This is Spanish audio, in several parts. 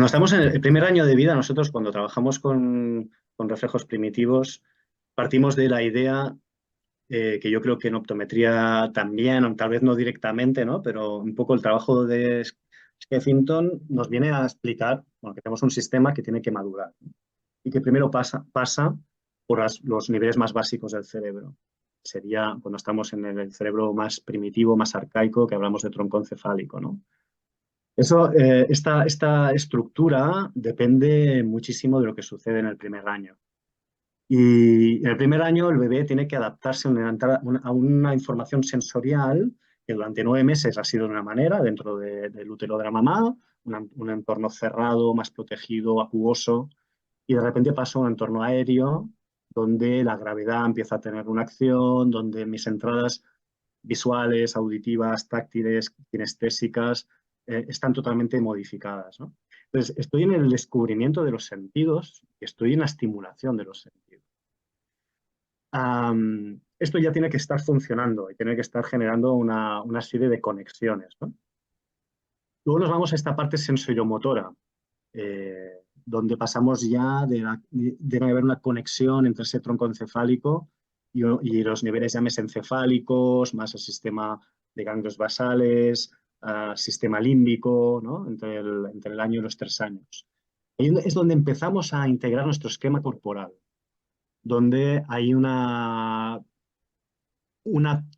Cuando estamos en el primer año de vida, nosotros cuando trabajamos con reflejos primitivos, partimos de la idea que yo creo que en optometría también, o tal vez no directamente, ¿no? Pero un poco el trabajo de Skeffington nos viene a explicar, bueno, que tenemos un sistema que tiene que madurar, ¿no? Y que primero pasa por los niveles más básicos del cerebro. Sería cuando estamos en el cerebro más primitivo, más arcaico, que hablamos de tronco encefálico, ¿no? Esta estructura depende muchísimo de lo que sucede en el primer año. Y en el primer año el bebé tiene que adaptarse a una información sensorial que durante 9 meses ha sido de una manera dentro del útero de la mamá, un entorno cerrado, más protegido, acuoso, y de repente pasa a un entorno aéreo donde la gravedad empieza a tener una acción, donde mis entradas visuales, auditivas, táctiles, kinestésicas, están totalmente modificadas, ¿no? Entonces, estoy en el descubrimiento de los sentidos y estoy en la estimulación de los sentidos. Esto ya tiene que estar funcionando y tiene que estar generando una serie de conexiones, ¿no? Luego nos vamos a esta parte sensoriomotora, donde pasamos ya de haber una conexión entre ese tronco encefálico y los niveles ya mesencefálicos, más el sistema de ganglios basales, sistema límbico, ¿no? Entre el año y los 3 años. Ahí es donde empezamos a integrar nuestro esquema corporal, donde hay una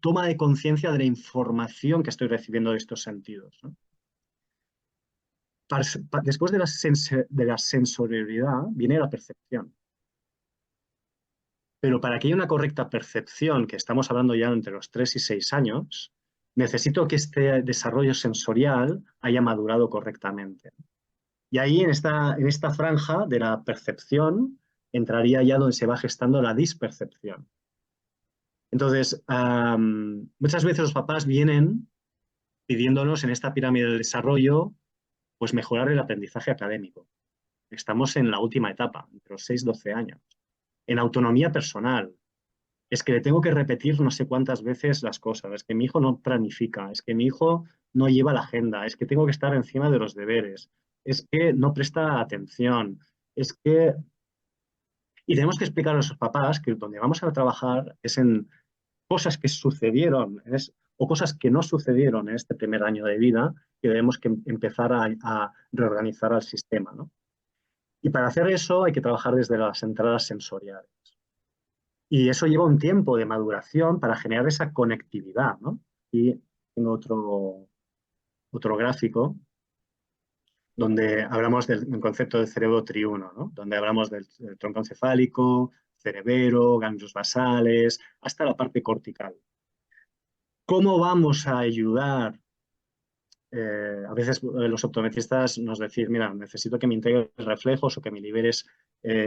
toma de conciencia de la información que estoy recibiendo de estos sentidos, ¿no? Después de la sensorialidad viene la percepción. Pero para que haya una correcta percepción, que estamos hablando ya entre los 3 y 6 años, necesito que este desarrollo sensorial haya madurado correctamente. Y ahí, en esta franja de la percepción, entraría ya donde se va gestando la dispercepción. Entonces, muchas veces los papás vienen pidiéndonos en esta pirámide del desarrollo, pues mejorar el aprendizaje académico. Estamos en la última etapa, entre los 6 y 12 años. En autonomía personal. Es que le tengo que repetir no sé cuántas veces las cosas. Es que mi hijo no planifica. Es que mi hijo no lleva la agenda. Es que tengo que estar encima de los deberes. Es que no presta atención. Es que... Y tenemos que explicar a los papás que donde vamos a trabajar es en cosas que sucedieron o cosas que no sucedieron en este primer año de vida, que debemos que empezar a reorganizar al sistema, ¿no? Y para hacer eso hay que trabajar desde las entradas sensoriales. Y eso lleva un tiempo de maduración para generar esa conectividad, ¿no? Y tengo otro gráfico donde hablamos del concepto del cerebro triuno, ¿no? Donde hablamos del tronco encefálico, cerebelo, ganglios basales, hasta la parte cortical. ¿Cómo vamos a ayudar? A veces los optometristas nos decís, mira, necesito que me integres reflejos o que me liberes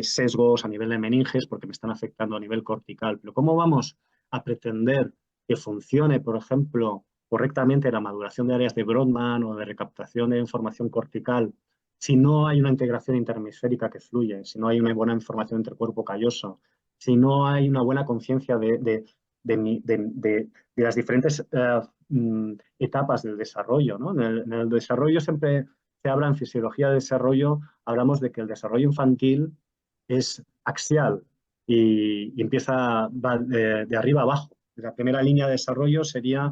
sesgos a nivel de meninges porque me están afectando a nivel cortical. Pero ¿cómo vamos a pretender que funcione, por ejemplo, correctamente la maduración de áreas de Brodmann o de recaptación de información cortical si no hay una integración interhemisférica que fluye, si no hay una buena información entre cuerpo calloso, si no hay una buena conciencia de las diferentes etapas del desarrollo, ¿no? En el desarrollo siempre se habla en fisiología de desarrollo, hablamos de que el desarrollo infantil es axial y va de arriba a abajo. La primera línea de desarrollo sería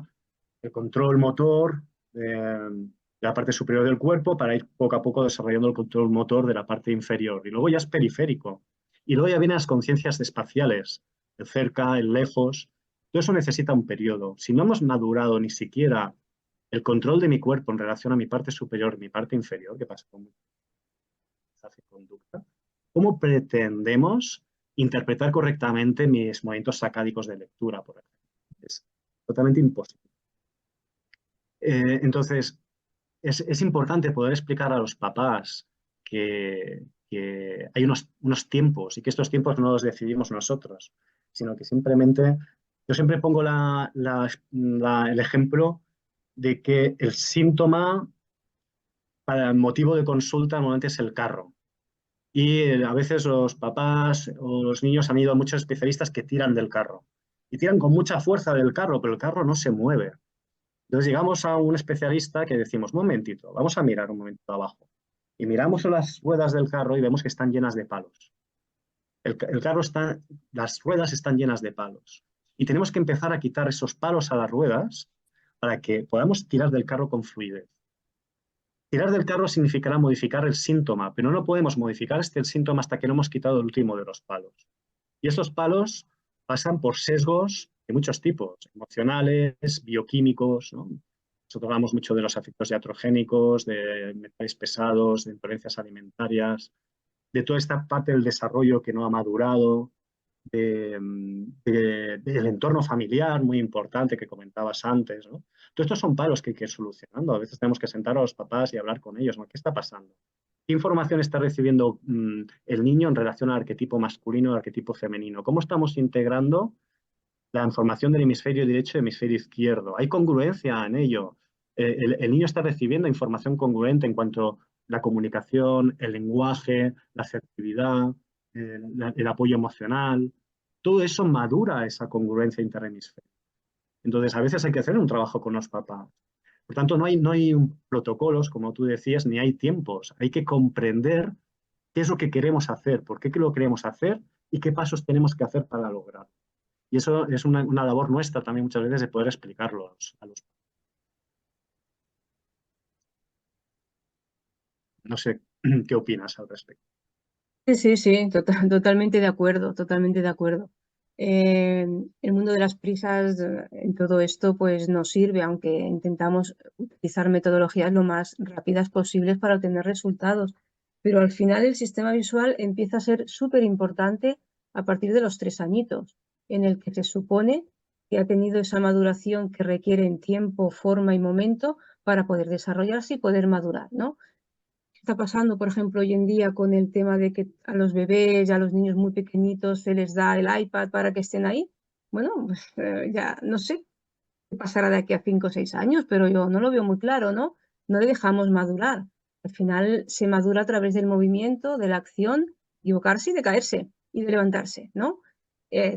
el control motor de la parte superior del cuerpo para ir poco a poco desarrollando el control motor de la parte inferior. Y luego ya es periférico. Y luego ya vienen las conciencias espaciales, el cerca, el lejos. Todo eso necesita un periodo. Si no hemos madurado ni siquiera el control de mi cuerpo en relación a mi parte superior y mi parte inferior, que pasa con conducta, ¿cómo pretendemos interpretar correctamente mis movimientos sacádicos de lectura, por ejemplo? Es totalmente imposible. Entonces, es importante poder explicar a los papás que hay unos tiempos y que estos tiempos no los decidimos nosotros, sino que simplemente, yo siempre pongo el ejemplo de que el síntoma para el motivo de consulta normalmente es el carro. Y a veces los papás o los niños han ido a muchos especialistas que tiran del carro. Y tiran con mucha fuerza del carro, pero el carro no se mueve. Entonces llegamos a un especialista que decimos, un momentito, vamos a mirar un momento abajo. y miramos las ruedas del carro y vemos que están llenas de palos. El carro está, las ruedas están llenas de palos. Y tenemos que empezar a quitar esos palos a las ruedas para que podamos tirar del carro con fluidez. Tirar del carro significará modificar el síntoma, pero no podemos modificar el síntoma hasta que no hemos quitado el último de los palos. Y esos palos pasan por sesgos de muchos tipos, emocionales, bioquímicos, ¿no? Nosotros hablamos mucho de los efectos iatrogénicos, de metales pesados, de intolerancias alimentarias, de toda esta parte del desarrollo que no ha madurado, del entorno familiar muy importante que comentabas antes, ¿no? Todos estos son palos que hay que ir solucionando. A veces tenemos que sentar a los papás y hablar con ellos, ¿no? ¿Qué está pasando? ¿Qué información está recibiendo el niño en relación al arquetipo masculino y al arquetipo femenino? ¿Cómo estamos integrando la información del hemisferio derecho y hemisferio izquierdo? ¿Hay congruencia en ello? El niño está recibiendo información congruente en cuanto a la comunicación, el lenguaje, la asertividad, el apoyo emocional. Todo eso madura esa congruencia interhemisférica. Entonces, a veces hay que hacer un trabajo con los papás. Por tanto, no hay protocolos, como tú decías, ni hay tiempos. Hay que comprender qué es lo que queremos hacer, por qué lo queremos hacer y qué pasos tenemos que hacer para lograrlo. Y eso es una labor nuestra también muchas veces de poder explicarlo a los. No sé qué opinas al respecto. Sí, sí, sí, totalmente de acuerdo, totalmente de acuerdo. El mundo de las prisas en todo esto pues nos sirve, aunque intentamos utilizar metodologías lo más rápidas posibles para obtener resultados. Pero al final el sistema visual empieza a ser súper importante a partir de los 3 añitos, en el que se supone que ha tenido esa maduración que requiere en tiempo, forma y momento para poder desarrollarse y poder madurar, ¿no? Está pasando, por ejemplo, hoy en día con el tema de que a los bebés y a los niños muy pequeñitos se les da el iPad para que estén ahí? Bueno, pues ya no sé qué pasará de aquí a 5 o 6 años, pero yo no lo veo muy claro, ¿no? No le dejamos madurar. Al final se madura a través del movimiento, de la acción, equivocarse y de caerse y de levantarse, ¿no?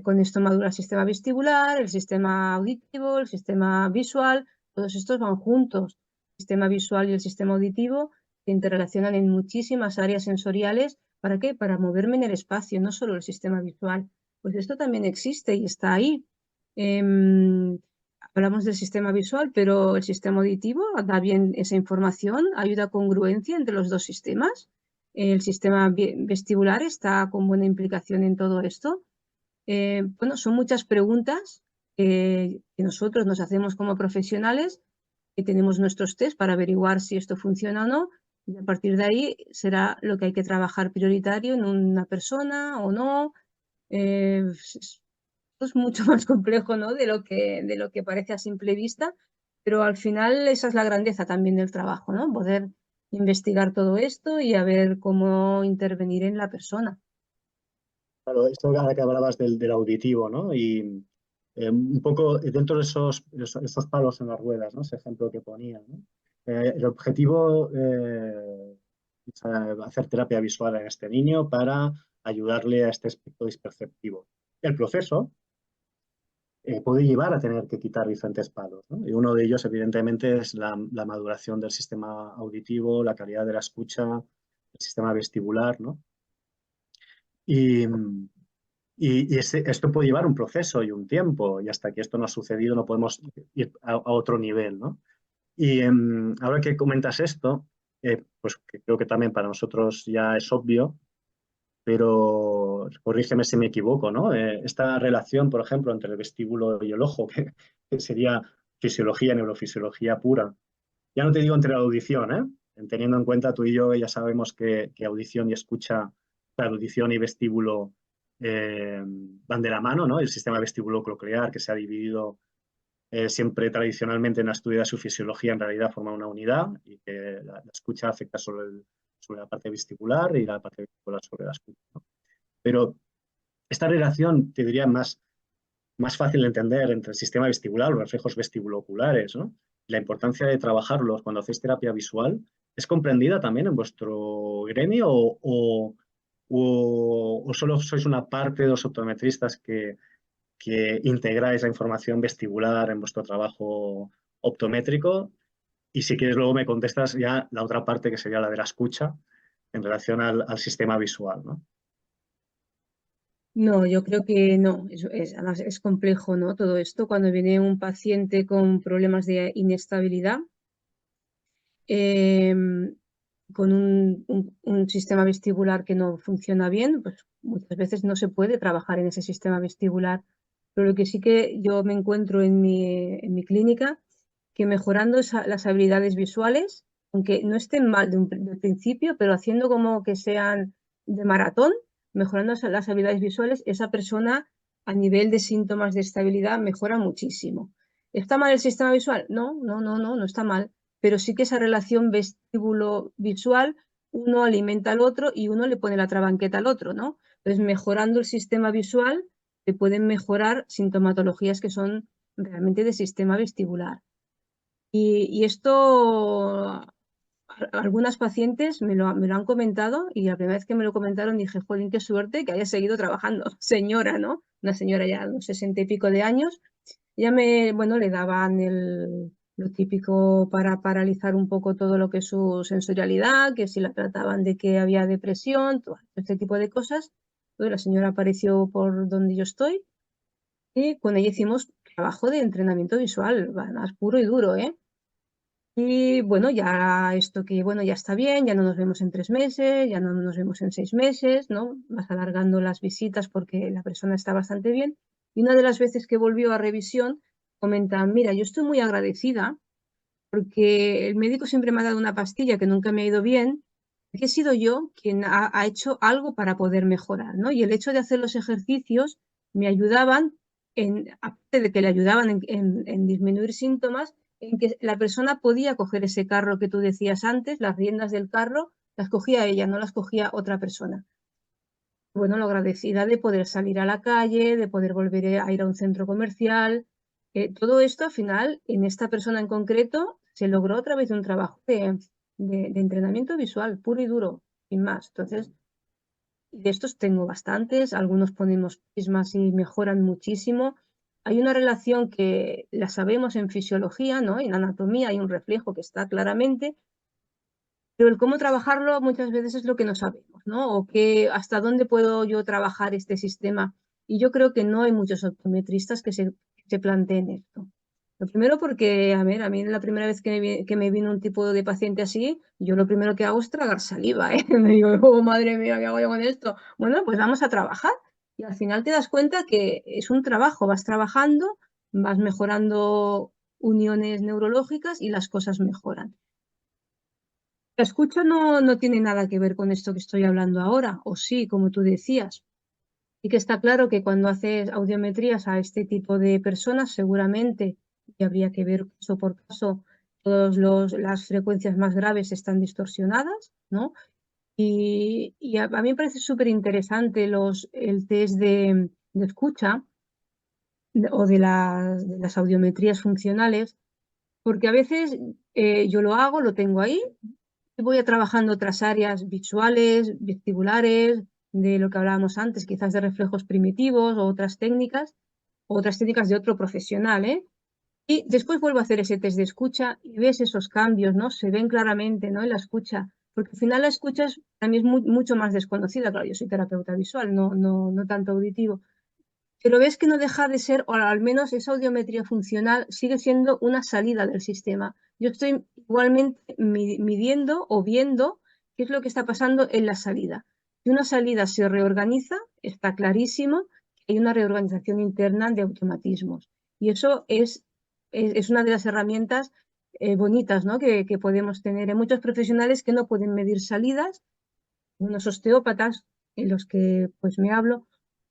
Con esto madura el sistema vestibular, el sistema auditivo, el sistema visual, todos estos van juntos. El sistema visual y el sistema auditivo se interrelacionan en muchísimas áreas sensoriales. ¿Para qué? Para moverme en el espacio, no solo el sistema visual. Pues esto también existe y está ahí. Hablamos del sistema visual, pero el sistema auditivo da bien esa información, ayuda a congruencia entre los dos sistemas. El sistema vestibular está con buena implicación en todo esto. Bueno, son muchas preguntas que nosotros nos hacemos como profesionales, que tenemos nuestros test para averiguar si esto funciona o no, y a partir de ahí será lo que hay que trabajar prioritario en una persona o no. Esto es mucho más complejo, ¿no? de lo que parece a simple vista, pero al final esa es la grandeza también del trabajo, ¿no? Poder investigar todo esto y a ver cómo intervenir en la persona. Claro, esto ahora que hablabas del auditivo, ¿no? Y un poco dentro de esos palos en las ruedas, ¿no? Ese ejemplo que ponía, ¿no? El objetivo es hacer terapia visual en este niño para ayudarle a este aspecto disperceptivo. El proceso puede llevar a tener que quitar diferentes palos, ¿no? Y uno de ellos, evidentemente, es la maduración del sistema auditivo, la calidad de la escucha, el sistema vestibular, ¿no? Y, esto puede llevar un proceso y un tiempo, y hasta que esto no ha sucedido no podemos ir a otro nivel, ¿no? Y ahora que comentas esto, pues que creo que también para nosotros ya es obvio, pero corrígeme si me equivoco, ¿no? Esta relación, por ejemplo, entre el vestíbulo y el ojo, que sería fisiología, neurofisiología pura. Ya no te digo entre la audición, ¿eh? Teniendo en cuenta tú y yo ya sabemos que audición y escucha, claro, audición y vestíbulo van de la mano, ¿no? El sistema vestibulo coclear que se ha dividido siempre tradicionalmente en la estudio de su fisiología en realidad forma una unidad y que la escucha afecta sobre la parte vestibular y la parte vestibular sobre la escucha, ¿no? Pero esta relación, te diría, más fácil de entender entre el sistema vestibular, los reflejos vestibuloculares, ¿no? La importancia de trabajarlos cuando hacéis terapia visual, ¿es comprendida también en vuestro gremio o solo sois una parte de los optometristas que integráis la información vestibular en vuestro trabajo optométrico? Y si quieres luego me contestas ya la otra parte que sería la de la escucha en relación al sistema visual, ¿no? No, yo creo que no, además es complejo, ¿no? Todo esto, cuando viene un paciente con problemas de inestabilidad, con un sistema vestibular que no funciona bien, pues muchas veces no se puede trabajar en ese sistema vestibular. Pero lo que sí que yo me encuentro en mi clínica, que mejorando las habilidades visuales, aunque no estén mal de principio, pero haciendo como que sean de maratón, mejorando las habilidades visuales, esa persona a nivel de síntomas de estabilidad mejora muchísimo. ¿Está mal el sistema visual? No, no, no, no, no está mal, pero sí que esa relación vestíbulo-visual, uno alimenta al otro y uno le pone la trabanqueta al otro, ¿no? Entonces, mejorando el sistema visual, se pueden mejorar sintomatologías que son realmente de sistema vestibular. Y esto, algunas pacientes me lo han comentado y la primera vez que me lo comentaron dije, jolín, qué suerte que haya seguido trabajando. Señora, ¿no? Una señora ya de unos 60 y pico de años. Ya bueno, le daban lo típico para paralizar un poco todo lo que es su sensorialidad, que si la trataban de que había depresión, todo este tipo de cosas. Entonces la señora apareció por donde yo estoy y con ella hicimos trabajo de entrenamiento visual, más puro y duro, ¿eh? Y bueno, ya esto que, bueno, ya está bien, ya no nos vemos en 3 meses, ya no nos vemos en 6 meses, ¿no? Vas alargando las visitas porque la persona está bastante bien. Y una de las veces que volvió a revisión, comenta, mira, yo estoy muy agradecida porque el médico siempre me ha dado una pastilla que nunca me ha ido bien, que he sido yo quien ha hecho algo para poder mejorar, ¿no? Y el hecho de hacer los ejercicios me ayudaban, aparte de que le ayudaban en disminuir síntomas, en que la persona podía coger ese carro que tú decías antes, las riendas del carro, las cogía ella, no las cogía otra persona. Bueno, lo agradecida de poder salir a la calle, de poder volver a ir a un centro comercial. Todo esto, al final, en esta persona en concreto, se logró a través de un trabajo de entrenamiento visual, puro y duro, sin más. Entonces, de estos tengo bastantes, algunos ponemos prismas y mejoran muchísimo. Hay una relación que la sabemos en fisiología, ¿no? En anatomía hay un reflejo que está claramente, pero el cómo trabajarlo muchas veces es lo que no sabemos, ¿no? O hasta dónde puedo yo trabajar este sistema. Y yo creo que no hay muchos optometristas que se planteen esto. Lo primero porque, a ver, a mí la primera vez que me vino un tipo de paciente así, yo lo primero que hago es tragar saliva, ¿eh? Me digo, oh, madre mía, ¿qué hago yo con esto? Bueno, pues vamos a trabajar. Y al final te das cuenta que es un trabajo, vas trabajando, vas mejorando uniones neurológicas y las cosas mejoran. La escucha no tiene nada que ver con esto que estoy hablando ahora, o sí, como tú decías. Y que está claro que cuando haces audiometrías a este tipo de personas, seguramente, y habría que ver caso por caso, todas las frecuencias más graves están distorsionadas, ¿no? Y a mí me parece súper interesante el test de escucha o de las audiometrías funcionales, porque a veces yo lo hago, lo tengo ahí, voy trabajando otras áreas visuales, vestibulares, de lo que hablábamos antes, quizás de reflejos primitivos o otras técnicas de otro profesional, ¿eh? Y después vuelvo a hacer ese test de escucha y ves esos cambios, ¿no? Se ven claramente, ¿no? En la escucha, porque al final la escucha para mí es mucho más desconocida. Claro, yo soy terapeuta visual, no tanto auditivo, pero ves que no deja de ser, o al menos esa audiometría funcional sigue siendo una salida del sistema. Yo estoy igualmente midiendo o viendo qué es lo que está pasando en la salida. Si una salida se reorganiza, está clarísimo que hay una reorganización interna de automatismos. Y eso es una de las herramientas bonitas, ¿no? que podemos tener. Hay muchos profesionales que no pueden medir salidas, unos osteópatas en los que pues me hablo,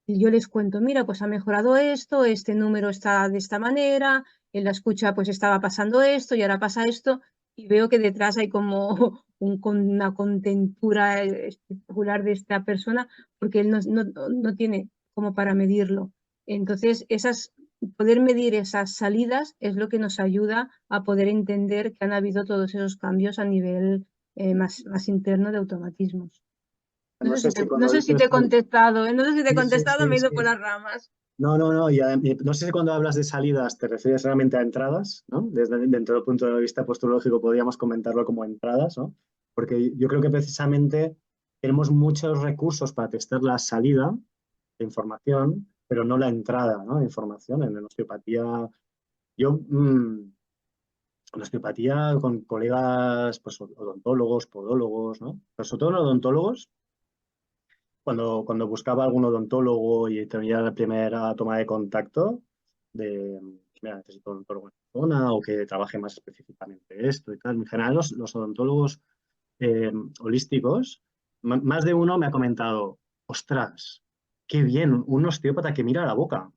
y yo les cuento, mira, pues ha mejorado esto, este número está de esta manera, en la escucha pues estaba pasando esto y ahora pasa esto, y veo que detrás hay como una contentura espectacular de esta persona, porque él no tiene como para medirlo. Entonces, poder medir esas salidas es lo que nos ayuda a poder entender que han habido todos esos cambios a nivel más interno de automatismos. No sé si No cuando sé si te dices... he contestado, ¿eh? No sé si te he Sí, sí, contestado, sí, me he ido por sí. las ramas. no, y no sé si cuando hablas de salidas te refieres realmente a entradas, ¿no? Dentro del punto de vista posturológico podríamos comentarlo como entradas, ¿no? Porque yo creo que precisamente tenemos muchos recursos para testar la salida de información, pero no la entrada, ¿no? De información. En la osteopatía, yo, en osteopatía con colegas, pues odontólogos, podólogos, ¿no? Pero sobre todo los odontólogos, cuando buscaba algún odontólogo y tenía la primera toma de contacto de, mira, necesito un odontólogo en la zona o que trabaje más específicamente esto y tal. En general, los odontólogos eh, holísticos, más de uno me ha comentado, ostras, qué bien, un osteópata que mira a la boca.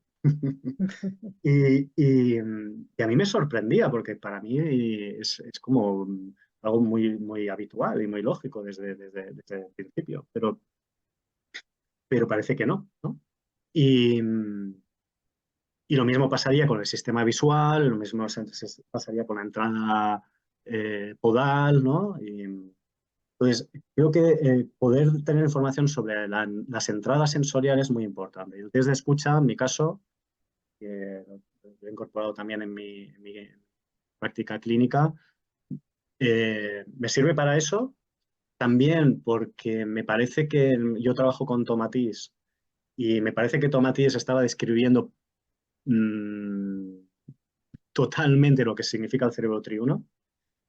Y a mí me sorprendía porque para mí es como algo muy habitual y muy lógico desde el principio, pero parece que no, ¿no? Y, y lo mismo pasaría con el sistema visual, lo mismo pasaría con la entrada podal, ¿no? Y, entonces, creo que poder tener información sobre las entradas sensoriales es muy importante. El test de escucha, en mi caso, que lo he incorporado también en mi práctica clínica, me sirve para eso, también porque me parece que yo trabajo con Tomatís y me parece que Tomatís estaba describiendo mmm, totalmente lo que significa el cerebro triuno.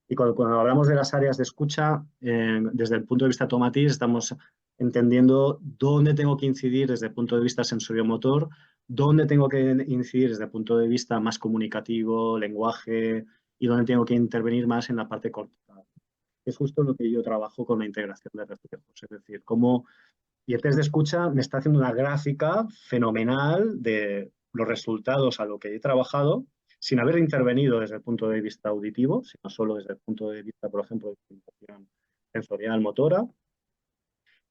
Y cuando hablamos de las áreas de escucha, desde el punto de vista Tomatís, estamos entendiendo dónde tengo que incidir desde el punto de vista sensoriomotor, dónde tengo que incidir desde el punto de vista más comunicativo, lenguaje, y dónde tengo que intervenir más en la parte corporal. Es justo lo que yo trabajo con la integración de reflejos, es decir, cómo y el test de escucha me está haciendo una gráfica fenomenal de los resultados a lo que he trabajado, sin haber intervenido desde el punto de vista auditivo, sino solo desde el punto de vista, por ejemplo, de estimulación sensorial motora.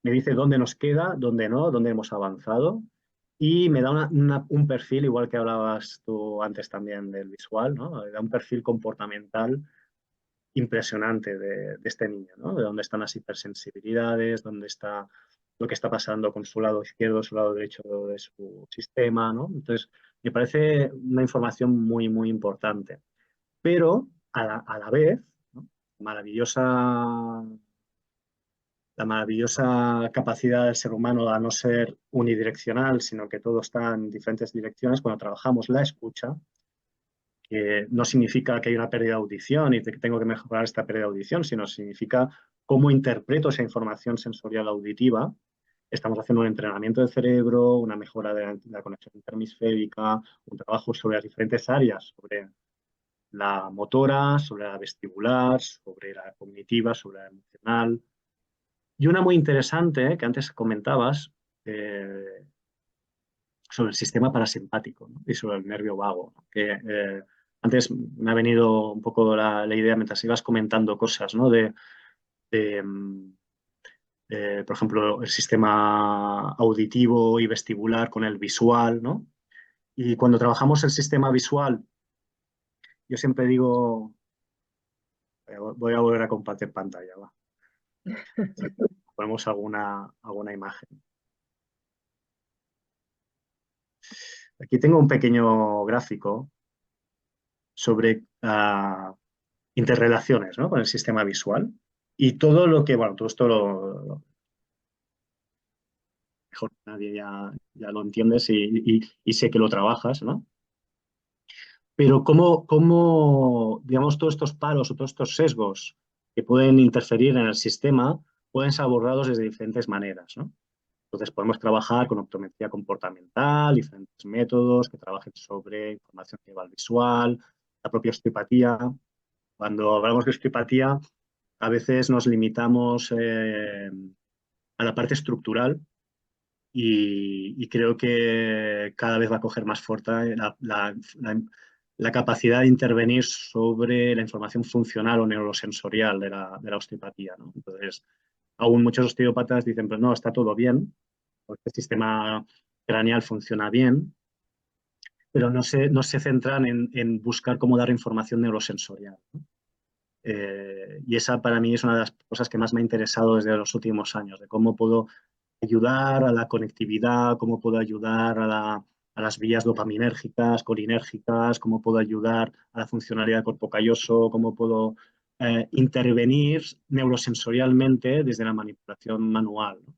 Me dice dónde nos queda, dónde no, dónde hemos avanzado. Y me da un perfil, igual que hablabas tú antes también del visual, ¿no? Me da un perfil comportamental impresionante de este niño, ¿no? De dónde están las hipersensibilidades, dónde está lo que está pasando con su lado izquierdo, su lado derecho de su sistema, ¿no? Entonces, me parece una información muy importante. Pero, a la vez, ¿no? maravillosa, la maravillosa capacidad del ser humano a no ser unidireccional, sino que todo está en diferentes direcciones, cuando trabajamos la escucha, que no significa que hay una pérdida de audición y que tengo que mejorar esta pérdida de audición, sino significa cómo interpreto esa información sensorial auditiva. Estamos haciendo un entrenamiento del cerebro, una mejora de la conexión interhemisférica, un trabajo sobre las diferentes áreas, sobre la motora, sobre la vestibular, sobre la cognitiva, sobre la emocional. Y una muy interesante, que antes comentabas, eh, sobre el sistema parasimpático, ¿no? Y sobre el nervio vago, ¿no? Que antes me ha venido un poco la idea mientras ibas comentando cosas, ¿no? De, por ejemplo, el sistema auditivo y vestibular con el visual, ¿no? Y cuando trabajamos el sistema visual, yo siempre digo, voy a volver a compartir pantalla, ¿va? Ponemos alguna imagen. Aquí tengo un pequeño gráfico sobre interrelaciones, ¿no? Con el sistema visual. Y todo lo que, bueno, todo esto lo mejor que nadie ya lo entiendes y sé que lo trabajas, ¿no? Pero digamos, todos estos paros o todos estos sesgos que pueden interferir en el sistema pueden ser abordados desde diferentes maneras, ¿no? Entonces podemos trabajar con optometría comportamental, diferentes métodos que trabajen sobre información visual visual, la propia osteopatía. Cuando hablamos de osteopatía, a veces nos limitamos a la parte estructural y creo que cada vez va a coger más fuerza la capacidad de intervenir sobre la información funcional o neurosensorial de la osteopatía, ¿no? Entonces, aún muchos osteópatas dicen, pues no, está todo bien, porque el sistema craneal funciona bien, pero no se centran en buscar cómo dar información neurosensorial, ¿no? Y esa para mí es una de las cosas que más me ha interesado desde los últimos años, de cómo puedo ayudar a la conectividad, cómo puedo ayudar a las vías dopaminérgicas, colinérgicas, cómo puedo ayudar a la funcionalidad corpo calloso, cómo puedo intervenir neurosensorialmente desde la manipulación manual, ¿no?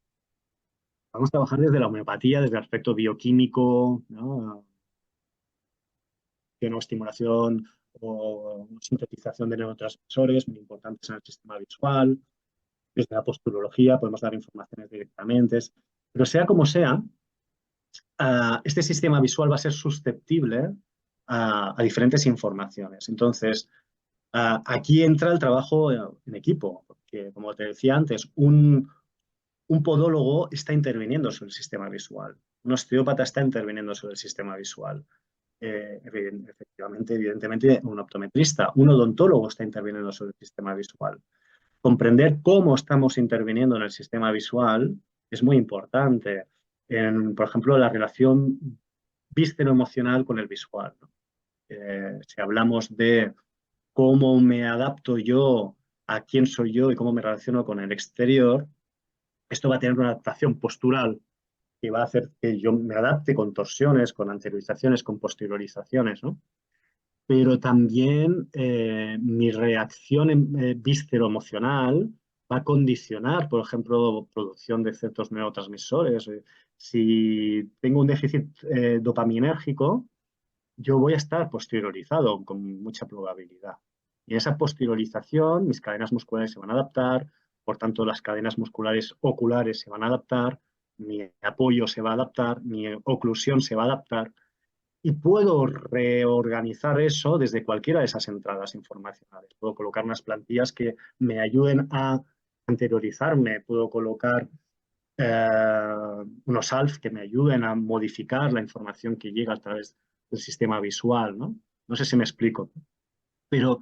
Vamos a trabajar desde la homeopatía, desde el aspecto bioquímico, ¿no? O estimulación o sintetización de neurotransmisores muy importantes en el sistema visual. Desde la posturología podemos dar informaciones directamente. Pero sea como sea, este sistema visual va a ser susceptible a diferentes informaciones. Entonces, aquí entra el trabajo en equipo, porque como te decía antes, un podólogo está interviniendo sobre el sistema visual, un osteópata está interviniendo sobre el sistema visual. Efectivamente, evidentemente, un optometrista, un odontólogo está interviniendo sobre el sistema visual. Comprender cómo estamos interviniendo en el sistema visual es muy importante. Por ejemplo, la relación víscero-emocional con el visual, ¿no? Si hablamos de cómo me adapto yo a quién soy yo y cómo me relaciono con el exterior, esto va a tener una adaptación postural que va a hacer que yo me adapte con torsiones, con anteriorizaciones, con posteriorizaciones, ¿no? Pero también mi reacción víscero-emocional va a condicionar, por ejemplo, producción de ciertos neurotransmisores. Si tengo un déficit dopaminérgico, yo voy a estar posteriorizado con mucha probabilidad. Y esa posteriorización, mis cadenas musculares se van a adaptar, por tanto las cadenas musculares oculares se van a adaptar, mi apoyo se va a adaptar, mi oclusión se va a adaptar y puedo reorganizar eso desde cualquiera de esas entradas informacionales. Puedo colocar unas plantillas que me ayuden a anteriorizarme, puedo colocar unos ALF que me ayuden a modificar la información que llega a través del sistema visual, ¿no? No sé si me explico, pero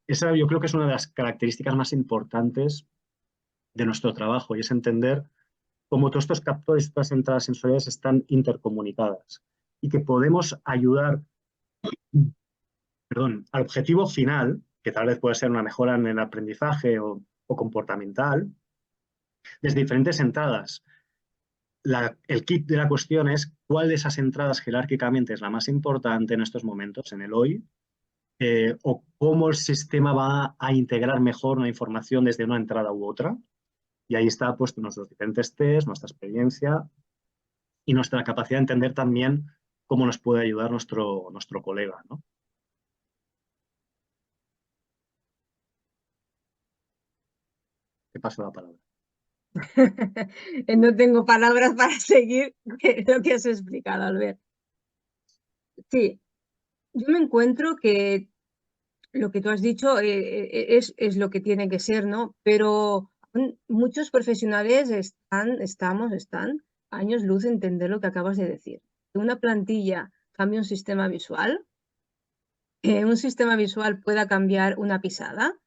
esa yo creo que es una de las características más importantes de nuestro trabajo y es entender cómo todos estos captores, estas entradas sensoriales están intercomunicadas y que podemos ayudar, perdón, al objetivo final, que tal vez puede ser una mejora en el aprendizaje o comportamental, desde diferentes entradas. El kit de la cuestión es cuál de esas entradas jerárquicamente es la más importante en estos momentos, en el hoy, o cómo el sistema va a integrar mejor una información desde una entrada u otra. Y ahí está puesto nuestros diferentes test, nuestra experiencia y nuestra capacidad de entender también cómo nos puede ayudar nuestro colega, ¿no? Te paso la palabra. No tengo palabras para seguir lo que has explicado, Albert. Sí, yo me encuentro que lo que tú has dicho es lo que tiene que ser, ¿no? Pero muchos profesionales están años luz en entender lo que acabas de decir. Que una plantilla cambia un sistema visual, que un sistema visual pueda cambiar una pisada.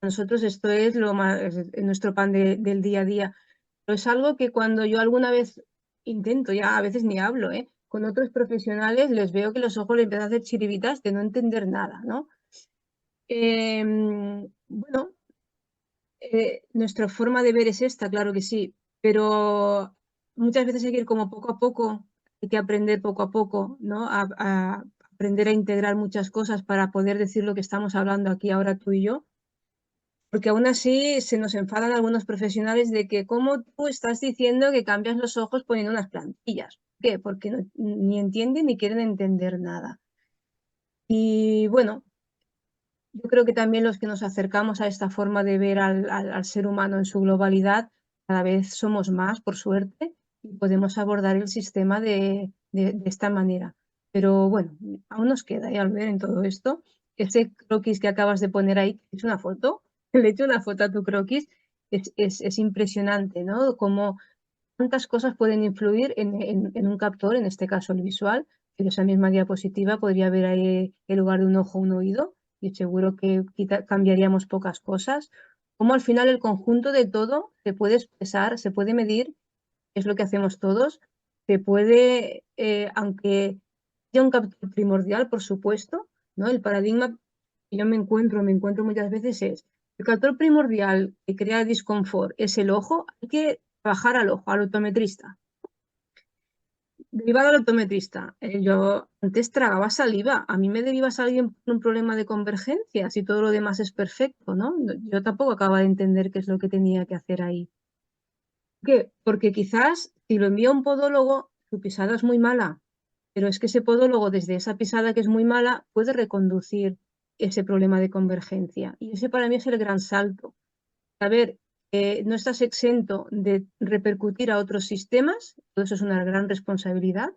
Nosotros esto es nuestro pan del día a día. Pero es algo que cuando yo alguna vez intento, ya a veces ni hablo, con otros profesionales les veo que los ojos les empiezan a hacer chiribitas de no entender nada, ¿no? Bueno, nuestra forma de ver es esta, claro que sí, pero muchas veces hay que ir como poco a poco, hay que aprender poco a poco, ¿no? A aprender a integrar muchas cosas para poder decir lo que estamos hablando aquí ahora tú y yo. Porque aún así se nos enfadan algunos profesionales de que cómo tú estás diciendo que cambias los ojos poniendo unas plantillas. ¿Por qué? Porque ni entienden ni quieren entender nada. Y bueno, yo creo que también los que nos acercamos a esta forma de ver al ser humano en su globalidad, cada vez somos más, por suerte, y podemos abordar el sistema de esta manera. Pero bueno, aún nos queda, al ver en todo esto, ese croquis que acabas de poner ahí, es una foto, le he hecho una foto a tu croquis, es impresionante, ¿no? Como tantas cosas pueden influir en un captor, en este caso el visual, que en esa misma diapositiva podría haber ahí en lugar de un ojo un oído, y seguro que cambiaríamos pocas cosas. Como al final el conjunto de todo se puede expresar, se puede medir, que es lo que hacemos todos, se puede, aunque haya un captor primordial, por supuesto, ¿no? El paradigma que yo me encuentro muchas veces es el captor primordial que crea disconfort es el ojo, hay que trabajar al ojo, al optometrista. derivado al optometrista. Yo antes tragaba saliva. A mí me derivas a alguien por un problema de convergencia, si todo lo demás es perfecto, ¿no? Yo tampoco acabo de entender qué es lo que tenía que hacer ahí. ¿Por qué? Porque quizás si lo envía a un podólogo, su pisada es muy mala, pero es que ese podólogo, desde esa pisada que es muy mala, puede reconducir ese problema de convergencia. Y ese para mí es el gran salto. Saber que no estás exento de repercutir a otros sistemas, todo eso es una gran responsabilidad,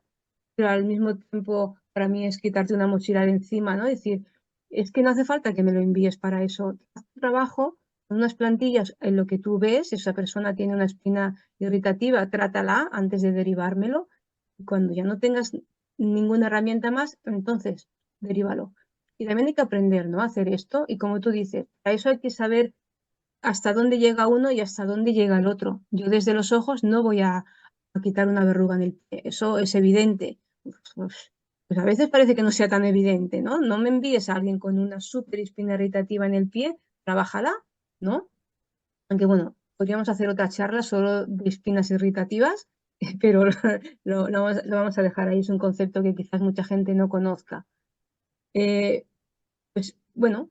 pero al mismo tiempo para mí es quitarte una mochila de encima, ¿no? Decir, es que no hace falta que me lo envíes para eso. Haz tu trabajo con unas plantillas en lo que tú ves, si esa persona tiene una espina irritativa, trátala antes de derivármelo. Y cuando ya no tengas ninguna herramienta más, entonces derívalo. Y también hay que aprender, ¿no? A hacer esto. Y como tú dices, para eso hay que saber hasta dónde llega uno y hasta dónde llega el otro. Yo desde los ojos no voy a quitar una verruga en el pie, eso es evidente. Pues a veces parece que no sea tan evidente, ¿no? No me envíes a alguien con una súper espina irritativa en el pie, trabájala, ¿no? Aunque bueno, podríamos hacer otra charla solo de espinas irritativas, pero lo vamos a dejar ahí, es un concepto que quizás mucha gente no conozca. Eh, pues bueno,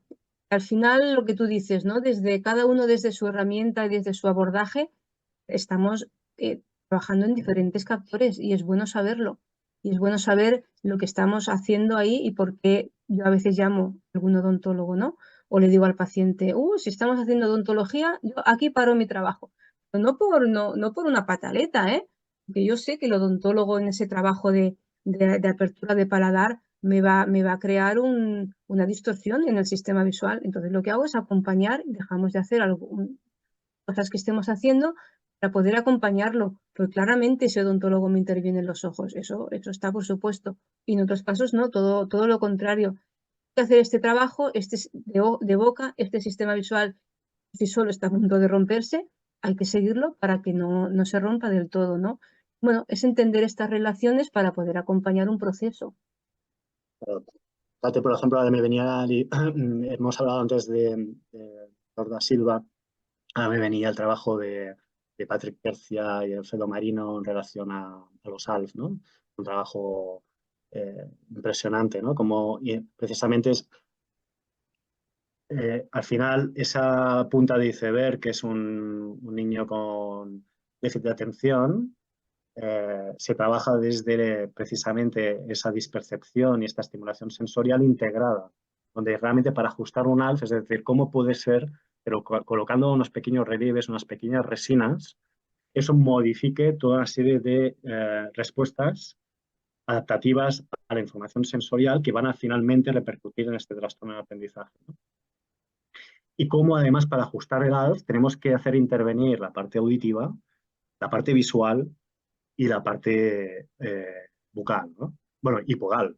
al final lo que tú dices, ¿no? Desde cada uno, desde su herramienta y desde su abordaje, estamos trabajando en diferentes captores y es bueno saberlo. Y es bueno saber lo que estamos haciendo ahí y por qué yo a veces llamo a algún odontólogo, ¿no? O le digo al paciente, si estamos haciendo odontología, yo aquí paro mi trabajo. Pero no por una pataleta, ¿eh? Porque yo sé que el odontólogo en ese trabajo de apertura de paladar me va a crear una distorsión en el sistema visual. Entonces lo que hago es acompañar, dejamos de hacer cosas que estemos haciendo para poder acompañarlo. Porque claramente ese odontólogo me interviene en los ojos, eso está por supuesto. Y en otros casos no, todo lo contrario. Hay que hacer este trabajo de boca, este sistema visual, si solo está a punto de romperse, hay que seguirlo para que no se rompa del todo, ¿no? Bueno, es entender estas relaciones para poder acompañar un proceso. Fíjate, por ejemplo, ahora me venía, hemos hablado antes de Lorda Silva, ahora me venía el trabajo de Patrick Percia y Alfredo Marino en relación a los ALF, ¿no? Un trabajo impresionante, ¿no? Como y precisamente es, al final, esa punta de iceberg, que es un niño con déficit de atención, se trabaja desde precisamente esa dispercepción y esta estimulación sensorial integrada, donde realmente para ajustar un ALF, es decir, cómo puede ser, pero colocando unos pequeños relieves, unas pequeñas resinas, eso modifique toda una serie de respuestas adaptativas a la información sensorial que van a finalmente repercutir en este trastorno de aprendizaje, ¿no? Y cómo además para ajustar el ALF tenemos que hacer intervenir la parte auditiva, la parte visual y la parte bucal, ¿no? Bueno, y podal.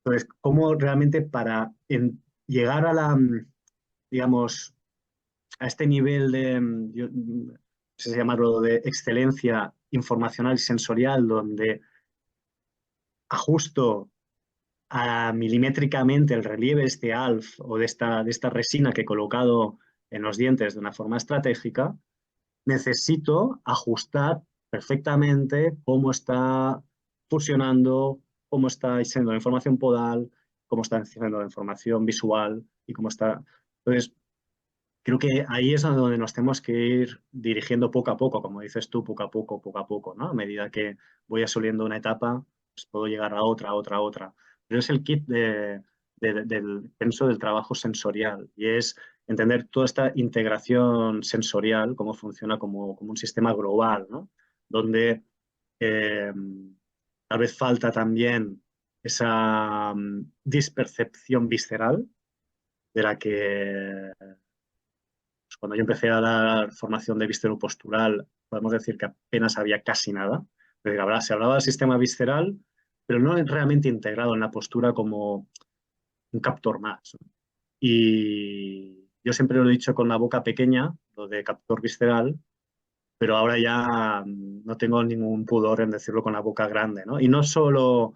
Entonces, cómo realmente para llegar a la, digamos, a este nivel de, yo, no sé si llamarlo de excelencia informacional y sensorial, donde ajusto milimétricamente el relieve de este ALF o de esta resina que he colocado en los dientes de una forma estratégica, necesito ajustar perfectamente cómo está fusionando, cómo está siendo la información podal, cómo está siendo la información visual y cómo está. Entonces, creo que ahí es donde nos tenemos que ir dirigiendo poco a poco, como dices tú, poco a poco, ¿no? A medida que voy asumiendo una etapa, pues puedo llegar a otra, a otra, a otra. Pero es el kit del, pienso, del trabajo sensorial y es entender toda esta integración sensorial, cómo funciona como un sistema global, ¿no? Donde eh, tal vez falta también esa dispercepción visceral de la que pues cuando yo empecé a dar formación de víscero-postural, podemos decir que apenas había casi nada. Es decir, se hablaba del sistema visceral, pero no realmente integrado en la postura como un captor más, ¿no? Y yo siempre lo he dicho con la boca pequeña, lo de captor visceral, pero ahora ya no tengo ningún pudor en decirlo con la boca grande, ¿no? Y no solo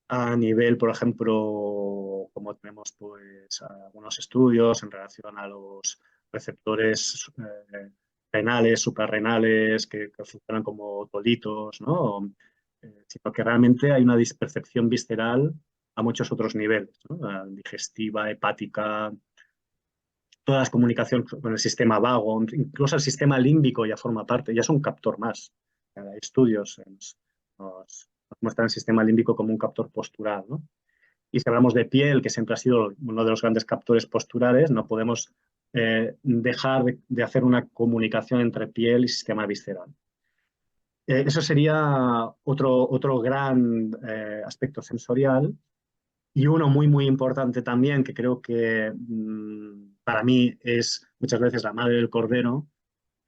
a nivel, por ejemplo, como tenemos pues algunos estudios en relación a los receptores renales, suprarrenales, que funcionan como tolitos, ¿no? sino que realmente hay una dispercepción visceral a muchos otros niveles, ¿no? La digestiva, hepática, todas las comunicaciones con el sistema vago, incluso el sistema límbico ya forma parte, ya es un captor más. Hay estudios nos muestran el sistema límbico como un captor postural, ¿no? Y si hablamos de piel, que siempre ha sido uno de los grandes captores posturales, no podemos dejar de hacer una comunicación entre piel y sistema visceral. Eso sería otro gran aspecto sensorial. Y uno muy, muy importante también, que creo que para mí es muchas veces la madre del cordero,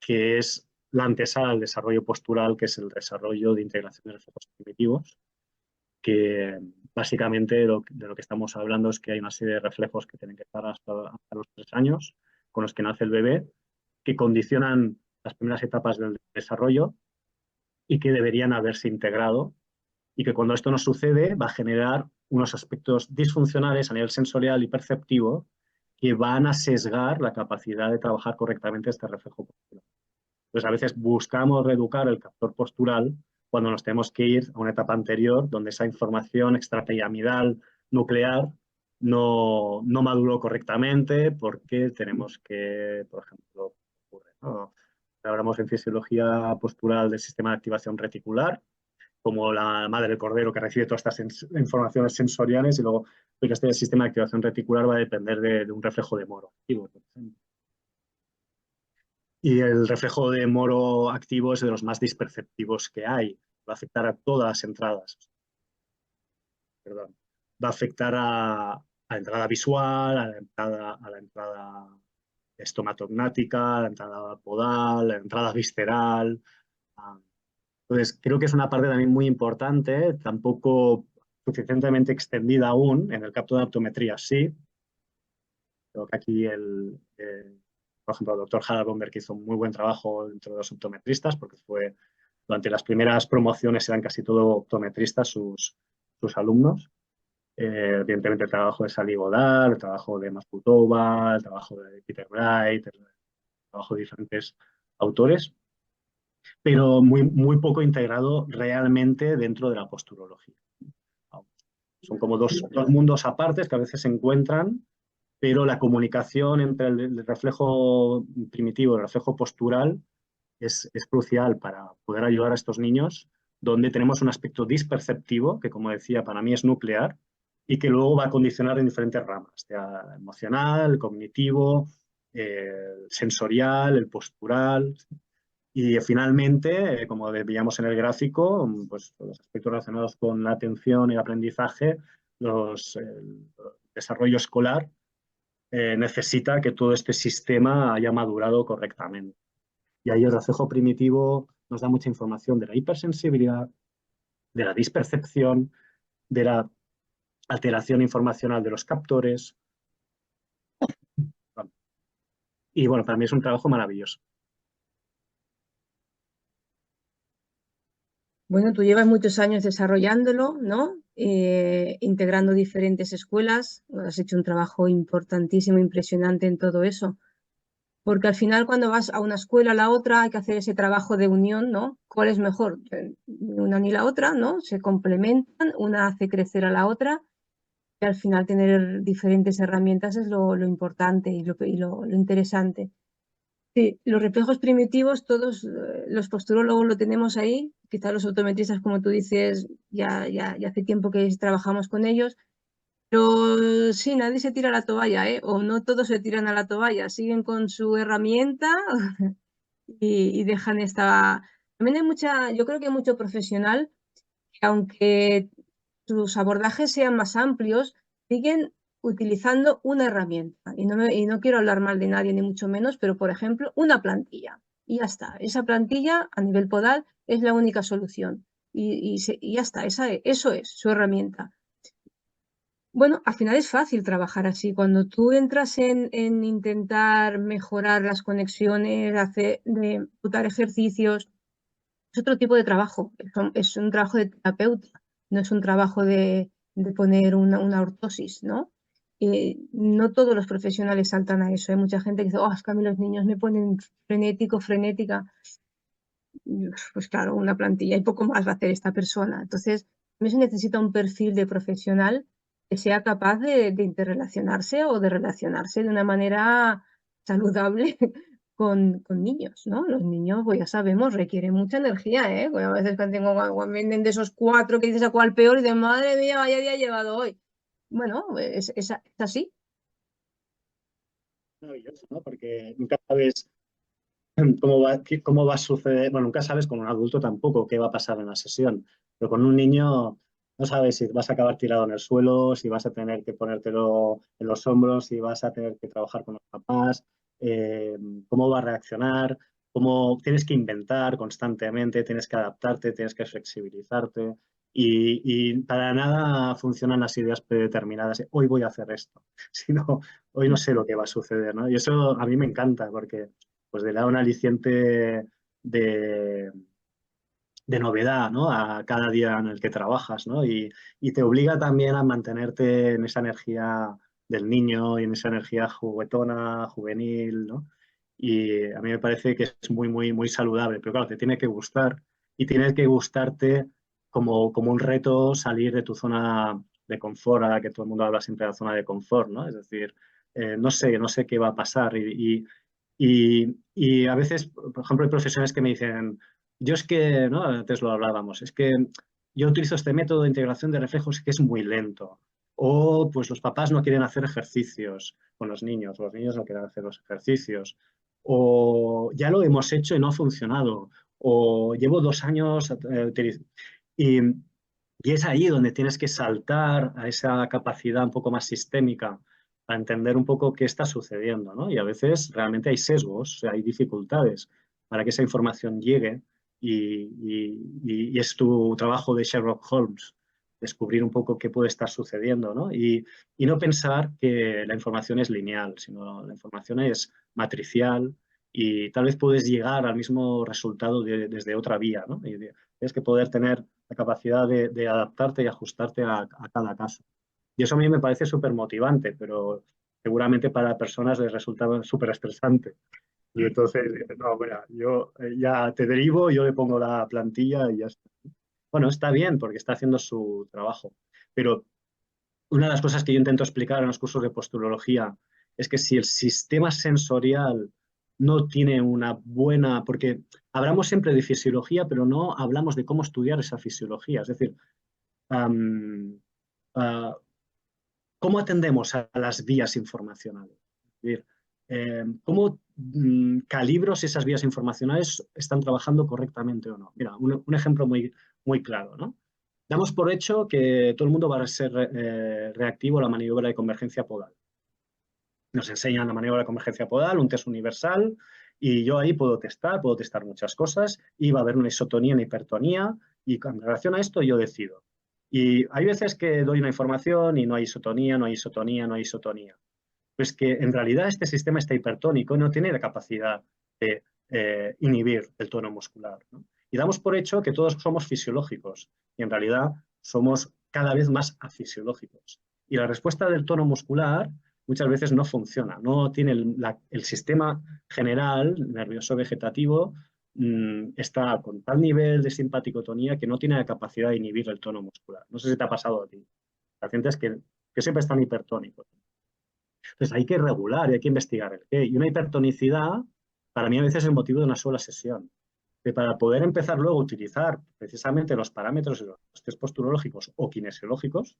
que es la antesala al desarrollo postural, que es el desarrollo de integración de reflejos primitivos, que básicamente de lo que estamos hablando es que hay una serie de reflejos que tienen que estar hasta los 3 años, con los que nace el bebé, que condicionan las primeras etapas del desarrollo y que deberían haberse integrado, y que cuando esto no sucede va a generar unos aspectos disfuncionales a nivel sensorial y perceptivo que van a sesgar la capacidad de trabajar correctamente este reflejo postural. Entonces, a veces buscamos reeducar el captor postural cuando nos tenemos que ir a una etapa anterior donde esa información extrapiramidal nuclear no maduró correctamente porque tenemos que, por ejemplo, ¿no? Hablamos en fisiología postural del sistema de activación reticular, como la madre del cordero que recibe todas estas informaciones sensoriales, y luego pues este sistema de activación reticular va a depender de un reflejo de Moro activo, por ejemplo. Y el reflejo de Moro activo es de los más disperceptivos que hay. Va a afectar a todas las entradas. Perdón. Va a afectar a la entrada visual, a la entrada estomatognática, a la entrada podal, a la entrada visceral. Entonces, creo que es una parte también muy importante, tampoco suficientemente extendida aún. En el capto de optometría sí. Creo que aquí por ejemplo, el doctor Harald Bomberg, que hizo un muy buen trabajo entre los optometristas, porque fue durante las primeras promociones eran casi todo optometristas sus alumnos. Evidentemente el trabajo de Sally Godard, el trabajo de Masputova, el trabajo de Peter Wright, el trabajo de diferentes autores, pero muy, muy poco integrado realmente dentro de la posturología. Son como dos mundos apartes que a veces se encuentran, pero la comunicación entre el reflejo primitivo y el reflejo postural es crucial para poder ayudar a estos niños, donde tenemos un aspecto disperceptivo, que como decía, para mí es nuclear, y que luego va a condicionar en diferentes ramas, ya emocional, el cognitivo, el sensorial, el postural. Y finalmente, como veíamos en el gráfico, pues los aspectos relacionados con la atención y el aprendizaje, el desarrollo escolar, necesita que todo este sistema haya madurado correctamente. Y ahí el reflejo primitivo nos da mucha información de la hipersensibilidad, de la dispercepción, de la alteración informacional de los captores. Y bueno, para mí es un trabajo maravilloso. Bueno, tú llevas muchos años desarrollándolo, ¿no? Integrando diferentes escuelas. Has hecho un trabajo importantísimo, impresionante en todo eso. Porque al final cuando vas a una escuela a la otra hay que hacer ese trabajo de unión, ¿no? ¿Cuál es mejor? Ni una ni la otra, ¿no? Se complementan, una hace crecer a la otra y al final tener diferentes herramientas es lo importante y lo interesante. Sí, los reflejos primitivos, todos los posturólogos lo tenemos ahí, quizás los optometristas, como tú dices, ya hace tiempo que trabajamos con ellos, pero sí, nadie se tira a la toalla, ¿eh? O no todos se tiran a la toalla, siguen con su herramienta y dejan esta... También hay yo creo que hay mucho profesional que aunque sus abordajes sean más amplios, siguen utilizando una herramienta. Y no quiero hablar mal de nadie, ni mucho menos, pero por ejemplo, una plantilla. Y ya está. Esa plantilla a nivel podal es la única solución. Y ya está, eso es su herramienta. Bueno, al final es fácil trabajar así. Cuando tú entras en intentar mejorar las conexiones, de ejecutar ejercicios, es otro tipo de trabajo. Es un trabajo de terapeuta, no es un trabajo de poner una ortosis, ¿no? Y no todos los profesionales saltan a eso. Hay mucha gente que dice, oh, es que a mí los niños me ponen frenética. pues claro, una plantilla y poco más va a hacer esta persona. Entonces, también se necesita un perfil de profesional que sea capaz de interrelacionarse o de relacionarse de una manera saludable con niños, ¿no? Los niños, pues ya sabemos, requieren mucha energía, ¿eh? Pues a veces cuando cuando vienen de esos 4 que dices a cuál peor y de madre mía, vaya día he llevado hoy. Bueno, es así. Maravilloso, ¿no? Porque nunca sabes cómo va a suceder. Bueno, nunca sabes con un adulto tampoco qué va a pasar en la sesión, pero con un niño no sabes si vas a acabar tirado en el suelo, si vas a tener que ponértelo en los hombros, si vas a tener que trabajar con los papás, eh, cómo va a reaccionar, cómo tienes que inventar constantemente, tienes que adaptarte, tienes que flexibilizarte. Y para nada funcionan las ideas predeterminadas. Hoy voy a hacer esto, sino hoy no sé lo que va a suceder, ¿no? Y eso a mí me encanta porque pues le da un aliciente de, de novedad, ¿no? A cada día en el que trabajas, ¿no? Y te obliga también a mantenerte en esa energía del niño y en esa energía juguetona, juvenil, ¿no? Y a mí me parece que es muy, muy, muy saludable, pero claro, te tiene que gustar y tiene que gustarte como un reto salir de tu zona de confort, ahora que todo el mundo habla siempre de la zona de confort, ¿no? Es decir, no sé qué va a pasar y a veces, por ejemplo, hay profesores que me dicen, yo es que, ¿no? Antes lo hablábamos, es que yo utilizo este método de integración de reflejos que es muy lento. O pues los papás no quieren hacer ejercicios con los niños no quieren hacer los ejercicios. O ya lo hemos hecho y no ha funcionado. O llevo 2 años y, y es ahí donde tienes que saltar a esa capacidad un poco más sistémica para entender un poco qué está sucediendo, ¿no? Y a veces realmente hay sesgos, o sea, hay dificultades para que esa información llegue y es tu trabajo de Sherlock Holmes, descubrir un poco qué puede estar sucediendo, ¿no? Y no pensar que la información es lineal, sino la información es matricial y tal vez puedes llegar al mismo resultado desde otra vía, ¿no? Y tienes que poder tener la capacidad de adaptarte y ajustarte a cada caso. Y eso a mí me parece súper motivante, pero seguramente para personas les resulta súper estresante. Y entonces, no, mira, yo ya te derivo, yo le pongo la plantilla y ya está. Bueno, está bien porque está haciendo su trabajo, pero una de las cosas que yo intento explicar en los cursos de posturología es que si el sistema sensorial no tiene una buena, porque hablamos siempre de fisiología, pero no hablamos de cómo estudiar esa fisiología. Es decir, um, uh, ¿cómo atendemos a las vías informacionales? Es decir, ¿cómo calibro si esas vías informacionales están trabajando correctamente o no? Mira, un ejemplo muy, muy claro, ¿no? Damos por hecho que todo el mundo va a ser reactivo a la maniobra de convergencia podal. Nos enseñan la maniobra de convergencia podal, un test universal, y yo ahí puedo testar muchas cosas, y va a haber una isotonía, una hipertonía, y con relación a esto yo decido. Y hay veces que doy una información y no hay isotonía, no hay isotonía, no hay isotonía. Pues que en realidad este sistema está hipertónico y no tiene la capacidad de inhibir el tono muscular, ¿no? Y damos por hecho que todos somos fisiológicos y en realidad somos cada vez más afisiológicos. Y la respuesta del tono muscular muchas veces no funciona, no tiene el sistema general nervioso vegetativo está con tal nivel de simpaticotonía que no tiene la capacidad de inhibir el tono muscular. No sé si te ha pasado a ti. Pacientes que siempre están hipertónicos. Entonces hay que regular y hay que investigar el qué. Y una hipertonicidad, para mí a veces es el motivo de una sola sesión. Que para poder empezar luego a utilizar precisamente los parámetros de los test posturológicos o kinesiológicos,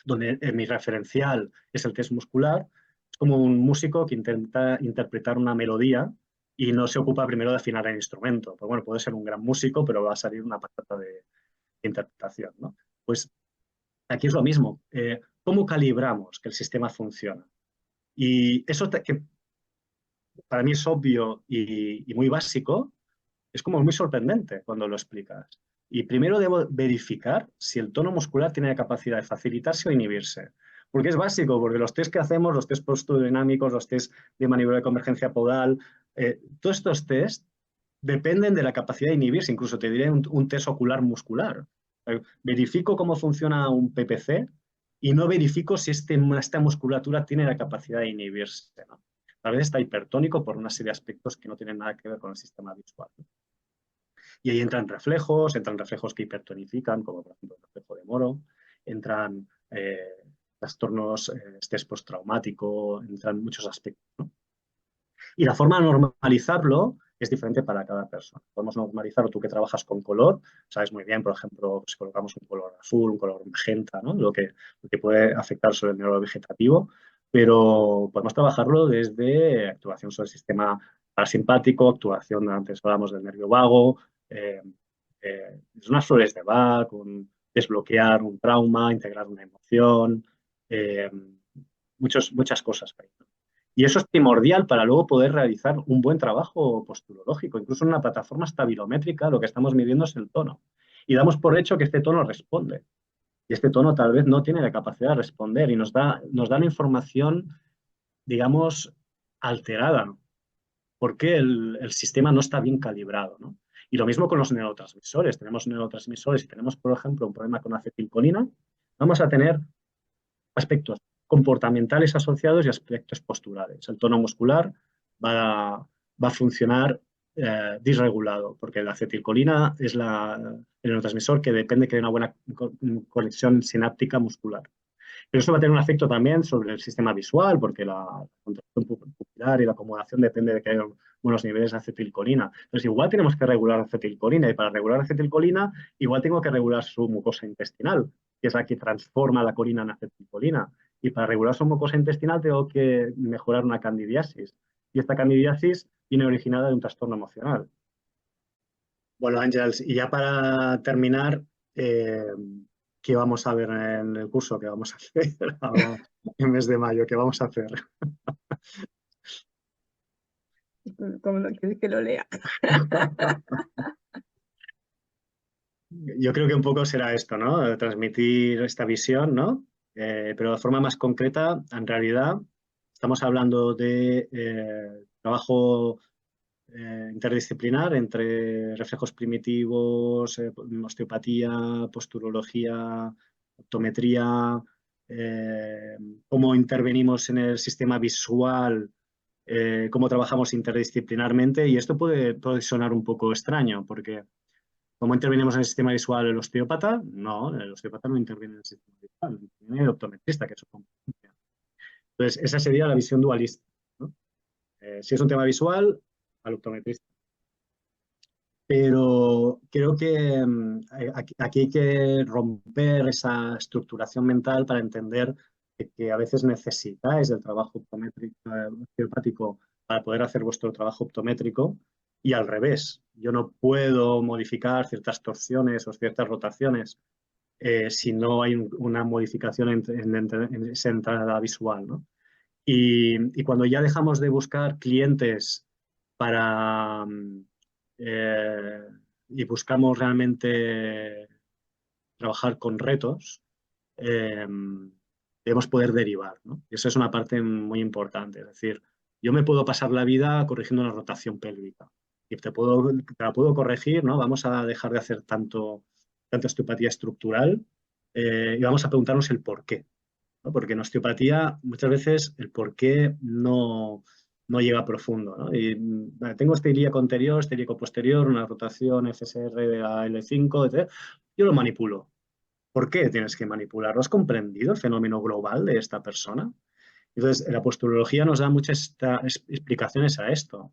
donde mi referencial es el test muscular, es como un músico que intenta interpretar una melodía y no se ocupa primero de afinar el instrumento. Pues bueno, puede ser un gran músico, pero va a salir una patata de interpretación, ¿no? Pues aquí es lo mismo. ¿Cómo calibramos que el sistema funciona? Y eso que para mí es obvio y muy básico, es como muy sorprendente cuando lo explicas. Y primero debo verificar si el tono muscular tiene la capacidad de facilitarse o inhibirse. Porque es básico, porque los test que hacemos, los test postodinámicos, los test de maniobra de convergencia podal, todos estos test dependen de la capacidad de inhibirse. Incluso te diré un test ocular muscular. Verifico cómo funciona un PPC y no verifico si esta musculatura tiene la capacidad de inhibirse, ¿no? A veces está hipertónico por una serie de aspectos que no tienen nada que ver con el sistema visual. Y ahí entran reflejos que hipertonifican, como por ejemplo el reflejo de Moro, entran trastornos, estrés postraumático, entran muchos aspectos, ¿no? Y la forma de normalizarlo es diferente para cada persona. Podemos normalizarlo, tú que trabajas con color, sabes muy bien, por ejemplo, si colocamos un color azul, un color magenta, ¿no? Lo que puede afectar sobre el neurovegetativo, pero podemos trabajarlo desde activación sobre el sistema parasimpático, actuación, antes hablamos del nervio vago, desde unas flores de Bach, desbloquear un trauma, integrar una emoción, eh, muchas cosas ahí, ¿no? Y eso es primordial para luego poder realizar un buen trabajo posturológico. Incluso en una plataforma estabilométrica lo que estamos midiendo es el tono. Y damos por hecho que este tono responde. Y este tono tal vez no tiene la capacidad de responder y nos da la información, digamos, alterada, ¿no? Porque el sistema no está bien calibrado, ¿no? Y lo mismo con los neurotransmisores. Tenemos neurotransmisores y tenemos, por ejemplo, un problema con acetilcolina, vamos a tener aspectos comportamentales asociados y aspectos posturales. El tono muscular va a funcionar disregulado, porque la acetilcolina es el neurotransmisor que depende que haya una buena conexión sináptica muscular. Pero eso va a tener un efecto también sobre el sistema visual, porque la contracción pupilar y la acomodación depende de que haya buenos niveles de acetilcolina. Entonces, igual tenemos que regular acetilcolina, y para regular acetilcolina, igual tengo que regular su mucosa intestinal, que es la que transforma la colina en acetilcolina. Y para regular su mucosa intestinal tengo que mejorar una candidiasis. Y esta candidiasis viene originada de un trastorno emocional. Bueno, Ángels, y ya para terminar, eh, ¿qué vamos a ver en el curso? ¿Qué vamos a hacer ahora en mes de mayo? ¿Qué vamos a hacer? Como no quieres que lo lea. Yo creo que un poco será esto, ¿no? Transmitir esta visión, ¿no? Pero de forma más concreta, en realidad, estamos hablando de trabajo interdisciplinar entre reflejos primitivos, osteopatía, posturología, optometría, eh, cómo intervenimos en el sistema visual, cómo trabajamos interdisciplinarmente. Y esto puede sonar un poco extraño, porque ¿cómo intervenimos en el sistema visual el osteópata? No, el osteópata no interviene en el sistema visual, interviene el optometrista, que es su competencia. Entonces, esa sería la visión dualista, ¿no? Si es un tema visual, al optometrista. Pero creo que aquí hay que romper esa estructuración mental para entender que a veces necesitáis del trabajo optométrico, osteopático para poder hacer vuestro trabajo optométrico, y al revés. Yo no puedo modificar ciertas torsiones o ciertas rotaciones si no hay una modificación en esa entrada visual, ¿no? Y cuando ya dejamos de buscar clientes para eh, y buscamos realmente trabajar con retos, eh, debemos poder derivar, ¿no? Y eso es una parte muy importante. Es decir, yo me puedo pasar la vida corrigiendo una rotación pélvica y te la puedo corregir, ¿no? Vamos a dejar de hacer tanta osteopatía estructural y vamos a preguntarnos el por qué, ¿no? Porque en osteopatía muchas veces el por qué no llega profundo, ¿no? Y tengo este ilíaco anterior, este ilíaco posterior, una rotación FSR de la L5, etc. Yo lo manipulo. ¿Por qué tienes que manipularlo? ¿Has comprendido el fenómeno global de esta persona? Entonces, la posturología nos da muchas explicaciones a esto,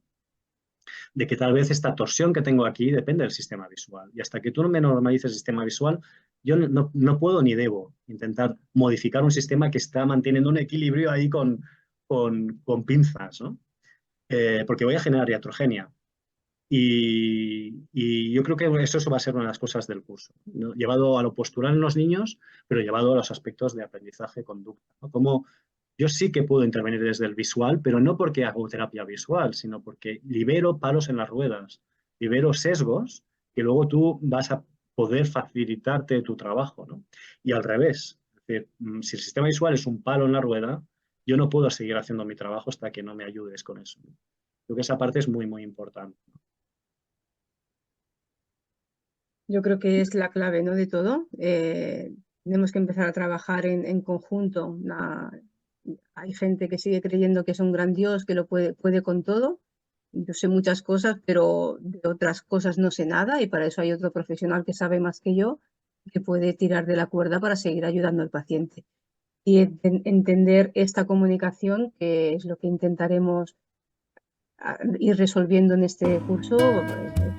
de que tal vez esta torsión que tengo aquí depende del sistema visual. Y hasta que tú no me normalices el sistema visual, yo no puedo ni debo intentar modificar un sistema que está manteniendo un equilibrio ahí con pinzas, ¿no? Porque voy a generar iatrogenia. Y yo creo que eso va a ser una de las cosas del curso, ¿no? Llevado a lo postural en los niños, pero llevado a los aspectos de aprendizaje, conducta, ¿no? Como yo sí que puedo intervenir desde el visual, pero no porque hago terapia visual, sino porque libero palos en las ruedas, libero sesgos que luego tú vas a poder facilitarte tu trabajo, ¿no? Y al revés, es decir, si el sistema visual es un palo en la rueda, yo no puedo seguir haciendo mi trabajo hasta que no me ayudes con eso, ¿no? Creo que esa parte es muy, muy importante. Yo creo que es la clave, ¿no? De todo. Tenemos que empezar a trabajar en conjunto. Hay gente que sigue creyendo que es un gran Dios, que lo puede con todo, yo sé muchas cosas, pero de otras cosas no sé nada y para eso hay otro profesional que sabe más que yo, que puede tirar de la cuerda para seguir ayudando al paciente. Y entender esta comunicación, que es lo que intentaremos ir resolviendo en este curso, pues,